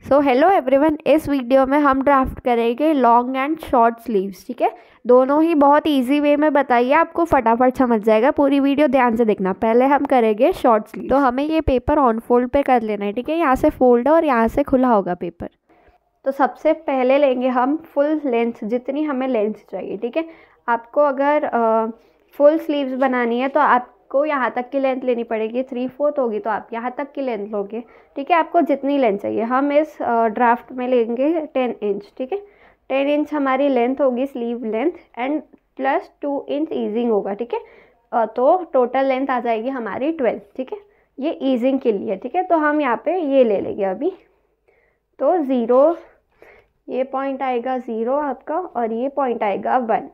So hello everyone, इस video में हम ड्राफ्ट करेंगे लॉन्ग एंड शॉर्ट स्लीव्स। ठीक है, दोनों ही बहुत इजी वे में बताइए, आपको फटाफट समझ जाएगा। पूरी वीडियो ध्यान से देखना। पहले हम करेंगे शॉर्ट स्लीव। तो हमें ये पेपर ऑन फोल्ड पे कर लेना है। ठीक है, यहाँ से फोल्ड है और यहाँ से खुला होगा पेपर। तो सबसे पहले लेंगे हम फुल लेंथ, जितनी हमें लेंथ चाहिए। ठीक है, आपको अगर फुल स्लीव्स बनानी है तो आपको यहाँ तक की लेंथ लेनी पड़ेगी। 3/4 होगी तो आप यहाँ तक की लेंथ लोगे। ठीक है, आपको जितनी लेंथ चाहिए। हम इस ड्राफ्ट में लेंगे 10 इंच। ठीक है, 10 इंच हमारी लेंथ होगी, sleeve length, and plus 2 inch easing होगा। ठीक है, तो टोटल लेंथ आ जाएगी हमारी 12। ठीक है, ये ईजिंग के लिए। ठीक है, तो हम यहाँ पे ये ले लेंगे अभी। तो 0, ये पॉइंट आएगा 0 आपका, और ये पॉइंट आएगा 1।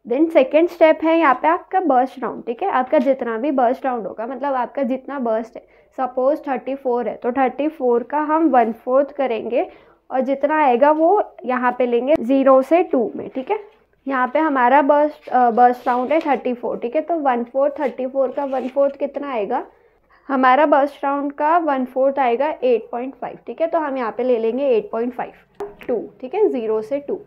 देन सेकेंड स्टेप है यहाँ पे आपका बर्स्ट राउंड। ठीक है, आपका जितना भी बर्स्ट राउंड होगा, मतलब आपका जितना बर्स्ट है, सपोज 34 है तो 34 का हम 1/4 करेंगे, और जितना आएगा वो यहाँ पे लेंगे 0 से 2 में। ठीक है, यहाँ पे हमारा बर्स्ट राउंड है 34। ठीक है, तो 1/4 34 का 1/4 कितना आएगा, हमारा बर्स्ट राउंड का 1/4 आएगा 8.5। ठीक है, तो हम यहाँ पे ले लेंगे 8.5 2। ठीक है, 0 से 2।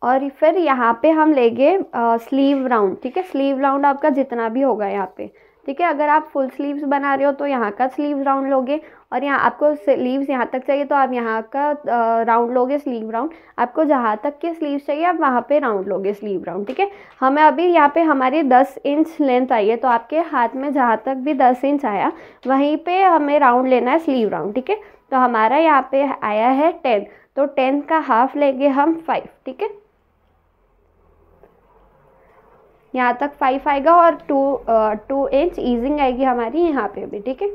और फिर यहाँ पे हम लेंगे स्लीव राउंड। ठीक है, स्लीव राउंड आपका जितना भी होगा यहाँ पे। ठीक है, अगर आप फुल स्लीव्स बना रहे हो तो यहाँ का स्लीव राउंड लोगे, और यहाँ आपको स्लीव्स यहाँ तक चाहिए तो आप यहाँ का राउंड लोगे, स्लीव राउंड। आपको जहाँ तक के स्लीव्स चाहिए आप वहाँ पे राउंड लोगे, स्लीव राउंड। ठीक है, हमें अभी यहाँ पे हमारी 10 इंच लेंथ आई है, तो आपके हाथ में जहाँ तक भी 10 इंच आया वहीं पे हमें राउंड लेना है, स्लीव राउंड। ठीक है, तो हमारा यहाँ पे आया है 10, तो 10 का हाफ लेंगे हम 5। ठीक है, यहाँ तक 5 आएगा, और 2 इंच ईजिंग आएगी हमारी यहाँ पे भी। ठीक है,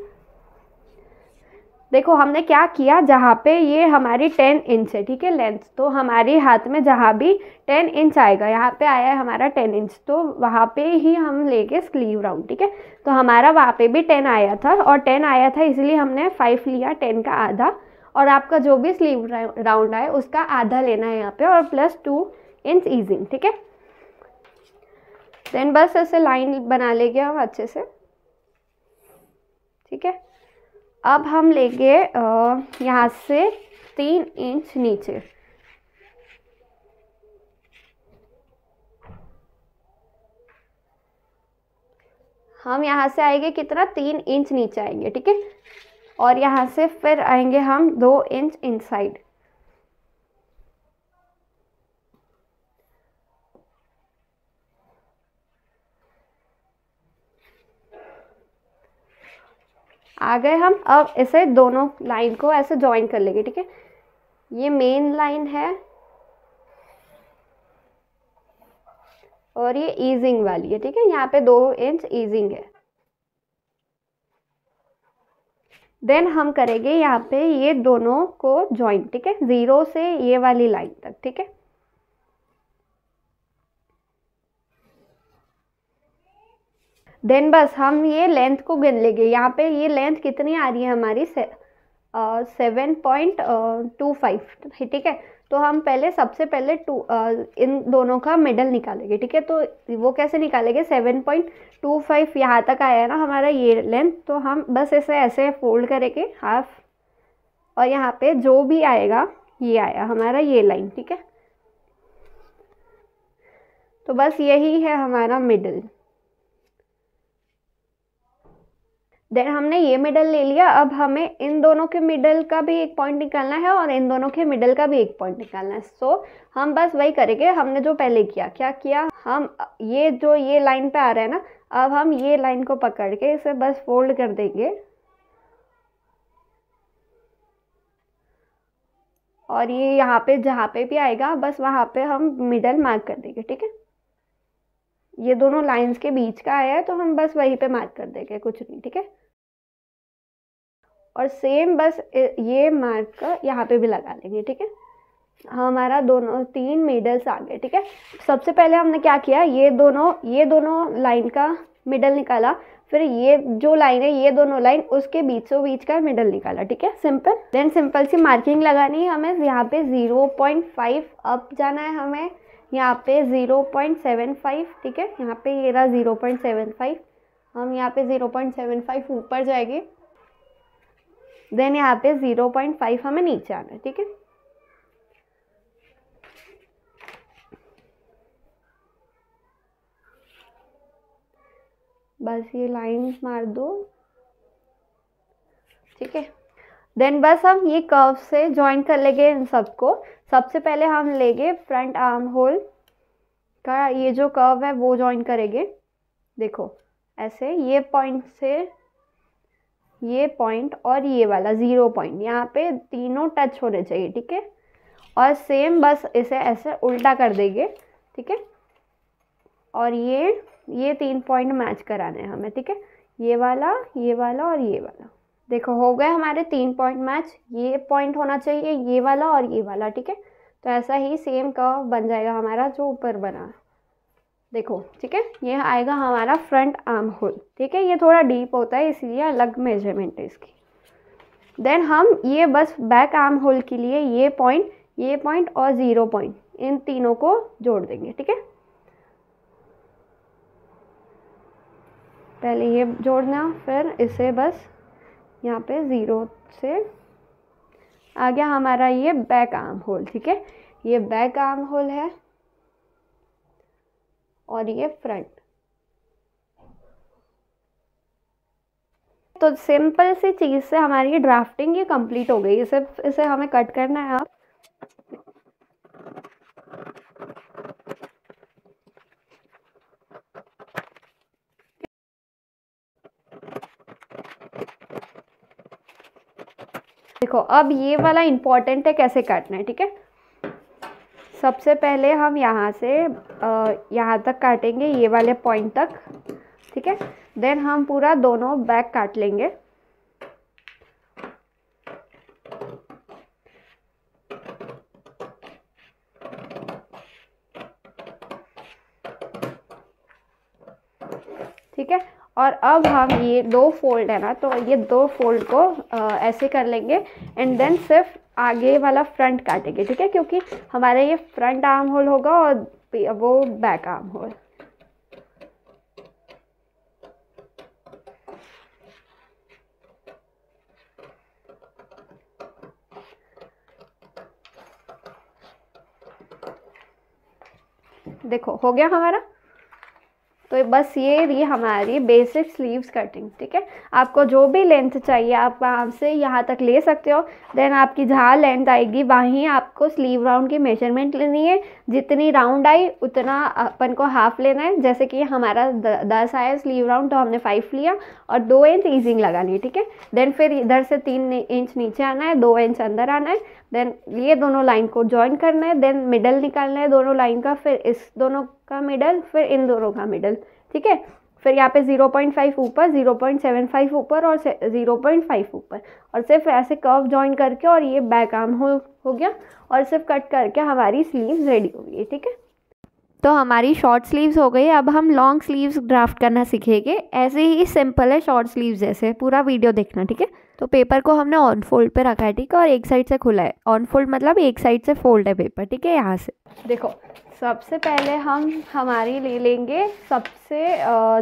देखो हमने क्या किया, जहाँ पे ये हमारी 10 इंच है, ठीक है, लेंथ, तो हमारे हाथ में जहाँ भी 10 इंच आएगा, यहाँ पे आया है हमारा 10 इंच, तो वहाँ पे ही हम लेंगे स्लीव राउंड। ठीक है, तो हमारा वहाँ पे भी 10 आया था, और 10 आया था इसलिए हमने 5 लिया, 10 का आधा, और आपका जो भी स्लीव राउंड आए उसका आधा लेना है यहाँ पे, और प्लस 2 इंच ईजिंग। ठीक है, देन बस ऐसे लाइन बना लेंगे हम अच्छे से। ठीक है, अब हम लेंगे यहाँ से 3 इंच नीचे। हम यहाँ से आएंगे कितना, 3 इंच नीचे आएंगे। ठीक है, और यहाँ से फिर आएंगे हम 2 इंच इनसाइड। आ गए हम। अब इसे दोनों लाइन को ऐसे ज्वाइन कर लेंगे। ठीक है, ये मेन लाइन है और ये ईजिंग वाली है। ठीक है, यहाँ पे 2 इंच ईजिंग है। देन हम करेंगे यहाँ पे ये दोनों को ज्वाइन। ठीक है, 0 से ये वाली लाइन तक। ठीक है, देन बस हम ये लेंथ को गिन लेंगे। यहाँ पे ये लेंथ कितनी आ रही है हमारी, 7.25। ठीक है, तो हम पहले सबसे पहले इन दोनों का मिडल निकालेंगे। ठीक है, तो वो कैसे निकालेंगे, 7.25 यहाँ तक आया है ना हमारा ये लेंथ, तो हम बस इसे ऐसे फोल्ड करेंगे हाफ, और यहाँ पे जो भी आएगा ये आया हमारा ये लाइन। ठीक है, तो बस यही है हमारा मिडल। देन हमने ये मिडल ले लिया। अब हमें इन दोनों के मिडल का भी एक पॉइंट निकालना है, और इन दोनों के मिडल का भी एक पॉइंट निकालना है। सो हम बस वही करेंगे हमने जो पहले किया। क्या किया, हम ये जो ये लाइन पे आ रहा है ना, अब हम ये लाइन को पकड़ के इसे बस फोल्ड कर देंगे, और ये यहाँ पे जहाँ पे भी आएगा बस वहाँ पे हम मिडल मार्क कर देंगे। ठीक है, ये दोनों लाइंस के बीच का आया है तो हम बस वहीं पे मार्क कर देंगे, कुछ नहीं। ठीक है, और सेम बस ये मार्क का यहाँ पे भी लगा लेंगे। ठीक है, हमारा दोनों 3 मिडल्स आ गए। ठीक है, सबसे पहले हमने क्या किया, ये दोनों लाइन का मिडल निकाला, फिर ये जो लाइन है ये दोनों लाइन उसके बीचों बीच का मिडल निकाला। ठीक है, सिंपल। देन सिंपल सी मार्किंग लगानी है हमें। यहाँ पे 0.5 अप जाना है हमें, यहाँ पे 0.75। ठीक है, यहाँ पे ये रहा 0.75, हम यहाँ पे 0.75 ऊपर जाएंगे। देन यहाँ पे 0.5 हमें नीचे आना है, ठीक है। बस ये लाइंस मार दो, ठीक है। देन बस हम ये कर्व से ज्वाइन कर लेंगे इन सबको। सबसे पहले हम लेंगे फ्रंट आर्म होल का ये जो कर्व है वो ज्वाइन करेंगे। देखो ऐसे ये पॉइंट से ये पॉइंट और ये वाला 0 पॉइंट यहाँ पे तीनों टच होने चाहिए, ठीक है। और सेम बस इसे ऐसे उल्टा कर देंगे, ठीक है। और ये 3 पॉइंट मैच कराने हैं हमें, ठीक है। ये वाला और ये वाला। देखो हो गए हमारे 3 पॉइंट मैच। ये पॉइंट होना चाहिए ये वाला और ये वाला, ठीक है। तो ऐसा ही सेम कर्व बन जाएगा हमारा जो ऊपर बना। देखो ठीक है, ये आएगा हमारा फ्रंट आर्म होल, ठीक है। ये थोड़ा डीप होता है इसलिए अलग मेजरमेंट है इसकी। देन हम ये बस बैक आर्म होल के लिए ये पॉइंट और 0 पॉइंट इन तीनों को जोड़ देंगे, ठीक है। पहले ये जोड़ना, फिर इसे बस यहाँ पे 0 से आ गया हमारा ये बैक आर्म होल, ठीक है। ये बैक आर्म होल है और ये फ्रंट। तो सिंपल सी चीज़ से हमारी ड्राफ्टिंग ये कंप्लीट हो गई। इसे हमें कट करना है। आप देखो अब ये वाला इम्पोर्टेंट है कैसे काटना है, ठीक है। सबसे पहले हम यहाँ से यहाँ तक काटेंगे, ये वाले पॉइंट तक, ठीक है। देन हम पूरा दोनों बैक काट लेंगे। ठीक है। और अब हम ये 2 फोल्ड है ना, तो ये 2 फोल्ड को ऐसे कर लेंगे एंड देन सिर्फ आगे वाला फ्रंट काटेंगे, ठीक है। क्योंकि हमारा ये फ्रंट आर्म होल होगा और वो बैक आर्म होल। देखो हो गया हमारा। तो बस ये हमारी बेसिक स्लीव्स कटिंग, ठीक है। आपको जो भी लेंथ चाहिए आप वहाँ से यहाँ तक ले सकते हो। देन आपकी जहाँ लेंथ आएगी वहीं आपको स्लीव राउंड की मेजरमेंट लेनी है। जितनी राउंड आई उतना अपन को हाफ लेना है। जैसे कि हमारा 10 आया स्लीव राउंड तो हमने 5 लिया और 2 इंच ईजिंग लगानी है, ठीक है। देन फिर इधर से 3 इंच नीचे आना है, 2 इंच अंदर आना है। देन ये दोनों लाइन को ज्वाइन करना है। देन मिडल निकालना है दोनों लाइन का, फिर इस दोनों का मिडल, फिर इन दोनों का मिडल, ठीक है। फिर यहाँ पे 0.5 ऊपर, 0.75 ऊपर और 0.5 ऊपर, और सिर्फ ऐसे कर्व ज्वाइन करके और ये बैक आर्म हो गया। और सिर्फ कट करके हमारी स्लीव्स रेडी हो गई, ठीक है। तो हमारी शॉर्ट स्लीव्स हो गई। अब हम लॉन्ग स्लीव्स ड्राफ्ट करना सीखेंगे। ऐसे ही सिंपल है शॉर्ट स्लीव्स जैसे। पूरा वीडियो देखना, ठीक है। तो पेपर को हमने ऑन फोल्ड पे रखा है, ठीक है। और एक साइड से खुला है। ऑन फोल्ड मतलब एक साइड से फोल्ड है पेपर, ठीक है। यहाँ से देखो सबसे पहले हम हमारी ले लेंगे सबसे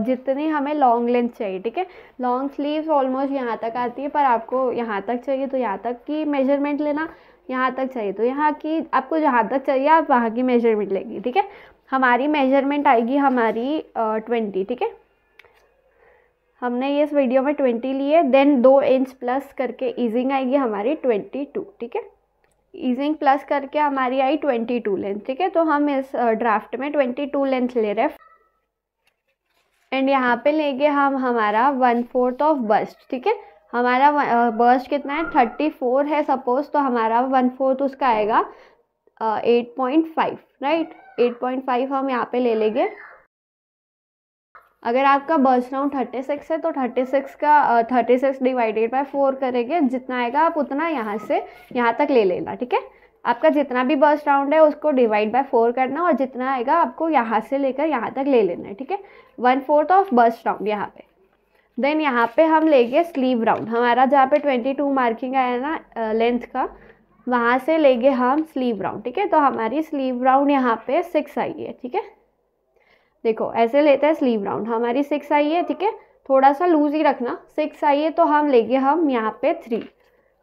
जितनी हमें लॉन्ग लेंथ चाहिए, ठीक है। लॉन्ग स्लीव्स ऑलमोस्ट यहाँ तक आती है, पर आपको यहाँ तक चाहिए तो यहाँ तक की मेजरमेंट लेना, यहाँ तक चाहिए तो यहाँ की, आपको जहाँ तक चाहिए आप वहाँ की मेजरमेंट लेंगी, ठीक है। हमारी मेजरमेंट आएगी हमारी 20, ठीक है। हमने ये इस वीडियो में 20 ली है। देन 2 इंच प्लस करके ईजिंग आएगी हमारी 22, ठीक है। ईजिंग प्लस करके हमारी आई 22 लेंथ, ठीक है। तो हम इस ड्राफ्ट में 22 लेंथ ले रहे हैं। एंड यहाँ पे लेंगे हम हमारा 1/4 ऑफ बस्ट, ठीक है। हमारा बस्ट कितना है 34 है सपोज, तो हमारा 1/4 उसका आएगा 8.5, राइट। 8.5 हम यहाँ पे ले लेंगे। अगर आपका बस्ट राउंड 36 है तो 36 का 36 डिवाइडेड बाय 4 करेंगे, जितना आएगा आप उतना यहाँ से यहाँ तक ले लेना, ठीक है। आपका जितना भी बस्ट राउंड है उसको डिवाइड बाय 4 करना और जितना आएगा आपको यहाँ से लेकर यहाँ तक ले लेना है, ठीक है। 1/4 ऑफ बस्ट राउंड यहाँ पे। देन यहाँ पे हम लेंगे स्लीव राउंड। हमारा जहाँ पे 22 मार्किंग आया ना लेंथ का, वहाँ से लेंगे हम स्लीव राउंड, ठीक है। तो हमारी स्लीव राउंड यहाँ पे 6 आई है, ठीक है। देखो ऐसे लेते हैं स्लीव राउंड, हमारी 6 आई है, ठीक है। थोड़ा सा लूज ही रखना। 6 आई है तो हम लेंगे हम यहाँ पे 3,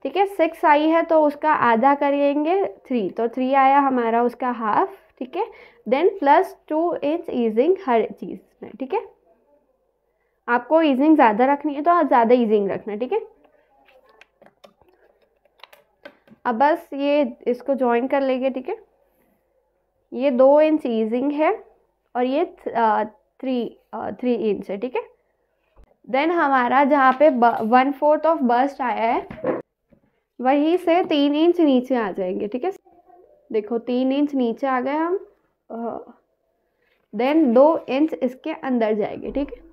ठीक है। 6 आई है तो उसका आधा करेंगे 3, तो 3 आया हमारा उसका हाफ, ठीक है। देन प्लस 2 इंच ईजिंग हर चीज़ में, ठीक है। आपको ईजिंग ज़्यादा रखनी है तो आप ज़्यादा ईजिंग रखना, ठीक है। अब बस ये इसको ज्वाइन कर लेंगे, ठीक है। ये 2 इंच ईजिंग है और ये 3 इंच है, ठीक है। देन हमारा जहाँ पे 1/4 ऑफ बस्ट आया है वहीं से 3 इंच नीचे आ जाएंगे, ठीक है। देखो 3 इंच नीचे आ गए हम। देन 2 इंच इसके अंदर जाएंगे, ठीक है।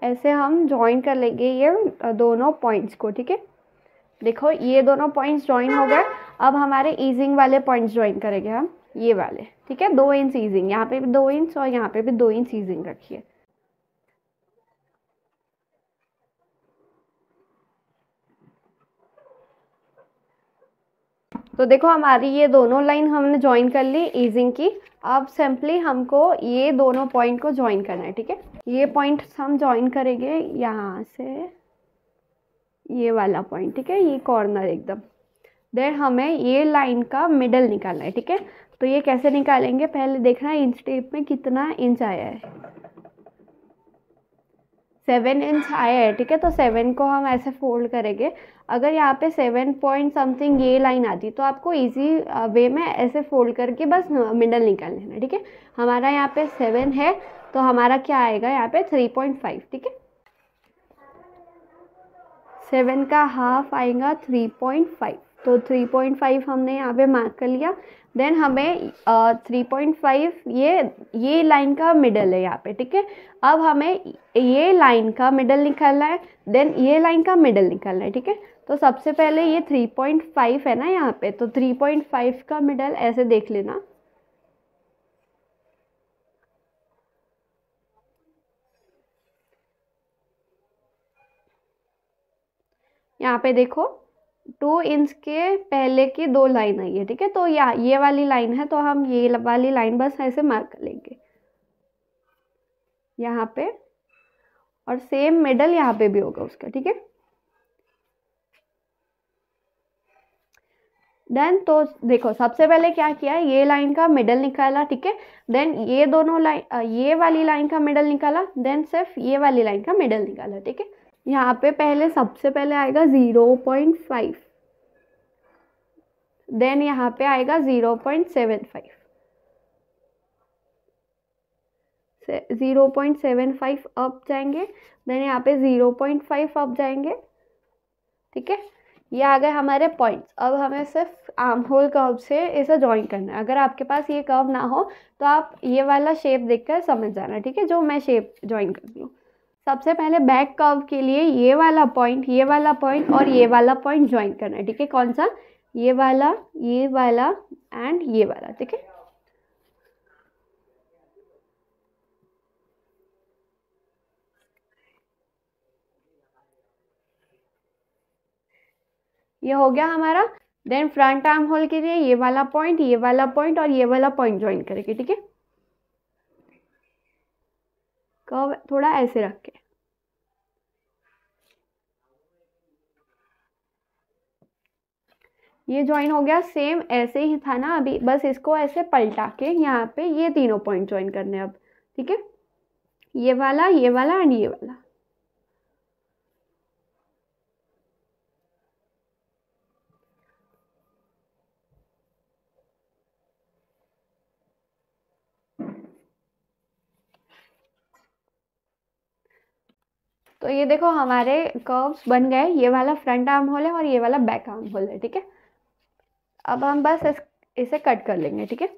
ऐसे हम ज्वाइन कर लेंगे ये दोनों पॉइंट्स को, ठीक है। देखो ये दोनों पॉइंट्स ज्वाइन हो गए। अब हमारे ईजिंग वाले पॉइंट्स ज्वाइन करेंगे हम, ये वाले, ठीक है। 2 इंच ईजिंग, यहाँ पे भी 2 इंच और यहाँ पे भी 2 इंच ईजिंग रखिए। तो देखो हमारी ये दोनों लाइन हमने ज्वाइन कर ली ईजिंग की। अब सिंपली हमको ये दोनों पॉइंट को ज्वाइन करना है, ठीक है। ये पॉइंट हम ज्वाइन करेंगे यहाँ से, ये वाला पॉइंट, ठीक है, ये कॉर्नर एकदम। देन हमें ये लाइन का मिडल निकालना है, ठीक है। तो ये कैसे निकालेंगे, पहले देखना इंच टेप में कितना इंच आया है। 7 इंच आया है, ठीक है। तो 7 को हम ऐसे फोल्ड करेंगे। अगर यहाँ पे 7 पॉइंट समथिंग ये लाइन आती तो आपको इजी वे में ऐसे फोल्ड करके बस मिडल निकाल लेना, ठीक है। हमारा यहाँ पे 7 है तो हमारा क्या आएगा यहाँ पे 3.5, ठीक है। 7 का हाफ आएगा 3.5, तो 3.5 हमने यहाँ पे मार्क कर लिया। देन हमें 3.5 ये लाइन का मिडल है यहाँ पे, ठीक है। अब हमें ये लाइन का मिडल निकालना है, देन ये लाइन का मिडल निकालना है, ठीक है। तो सबसे पहले ये 3.5 है ना यहाँ पे, तो 3.5 का मिडल ऐसे देख लेना। यहाँ पे देखो 2 इंच के पहले की 2 लाइन आई है, ठीक है। तो ये वाली लाइन है तो हम ये वाली लाइन बस ऐसे मार्क कर लेंगे यहाँ पे, और सेम मिडल यहाँ पे भी होगा उसका, ठीक है। देन तो देखो सबसे पहले क्या किया, ये लाइन का मिडल निकाला, ठीक है। देन ये दोनों लाइन, ये वाली लाइन का मिडल निकाला, देन सिर्फ ये वाली लाइन का मिडल निकाला, ठीक है। यहाँ पे पहले सबसे पहले आएगा 0.5, देन यहाँ पे आएगा 0.75, 0.75 अप जाएंगे, देन यहाँ पे 0.5 अप जाएंगे, ठीक है। ये आ गए हमारे पॉइंट्स। अब हमें सिर्फ आर्म होल कर्व से इसे ज्वाइन करना है। अगर आपके पास ये कर्व ना हो तो आप ये वाला शेप देखकर समझ जाना, ठीक है, जो मैं शेप ज्वाइन कर रही हूँ। सबसे पहले बैक कर्व के लिए ये वाला पॉइंट, ये वाला पॉइंट और ये वाला पॉइंट ज्वाइन करना है, ठीक है। कौन सा, ये वाला एंड ये वाला, ठीक है। ये हो गया हमारा। देन फ्रंट आर्म होल के लिए ये वाला पॉइंट, ये वाला पॉइंट और ये वाला पॉइंट ज्वाइन करेंगे, ठीक है। कर्व थोड़ा ऐसे रख के, ये ज्वाइन हो गया। सेम ऐसे ही था ना अभी, बस इसको ऐसे पलटा के यहाँ पे ये तीनों पॉइंट ज्वाइन करने अब, ठीक है। ये वाला एंड ये वाला। तो ये देखो हमारे कर्व्स बन गए। ये वाला फ्रंट आर्म होल है और ये वाला बैक आर्म होल है, ठीक है। अब हम बस इसे कट कर लेंगे, ठीक है।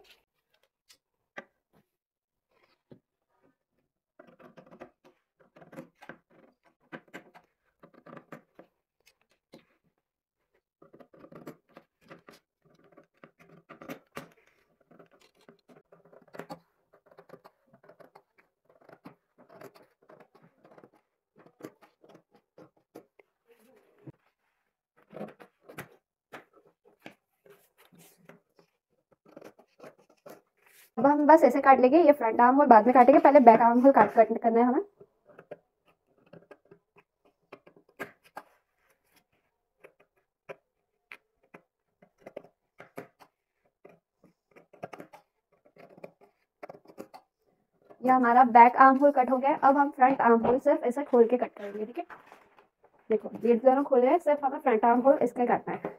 अब हम बस ऐसे काट लेंगे, ये फ्रंट आर्म होल बाद में काटेंगे, पहले बैक आर्म होल कट करना है हमें। ये हमारा बैक आर्म होल कट हो गया है। अब हम फ्रंट आर्म होल सिर्फ ऐसे खोल के कट करेंगे, ठीक है। देखो ये दोनों खोले हैं, सिर्फ हमें फ्रंट आर्म होल इसका काटना है।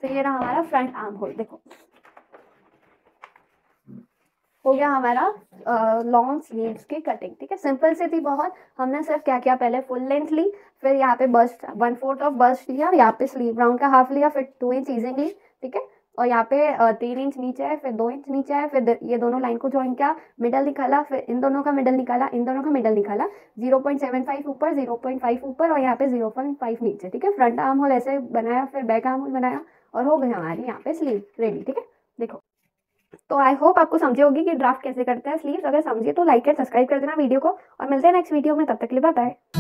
तो ये रहा हमारा फ्रंट आर्म होल। देखो हो गया हमारा लॉन्ग स्लीव्स की कटिंग, ठीक है। सिंपल सी थी बहुत। हमने सिर्फ क्या किया, पहले फुल लेंथ ली, फिर यहाँ पे बस्ट 1/4 ऑफ बस्ट लिया, यहाँ पे स्लीव राउंड का हाफ लिया, फिर 2 इंच ईजिंग ली, ठीक है। और यहाँ पे 3 इंच नीचे है, फिर 2 इंच नीचे है, फिर ये दोनों लाइन को ज्वाइन किया, मिडल निकाला, फिर इन दोनों का मिडल निकाला, इन दोनों का मिडल निकाला, 0.75 ऊपर, 0.5 ऊपर और यहाँ पे 0.5 नीचे, ठीक है। फ्रंट आर्म होल ऐसे बनाया, फिर बैक आर्म होल बनाया और हो गई हमारी यहाँ पे स्लीव रेडी, ठीक है। देखो तो आई होप आपको समझे होगी कि ड्राफ्ट कैसे करते हैं स्लीव्स। अगर समझे तो लाइक एंड सब्सक्राइब कर देना वीडियो को, और मिलते हैं नेक्स्ट वीडियो में। तब तक के लिए बाय बाय।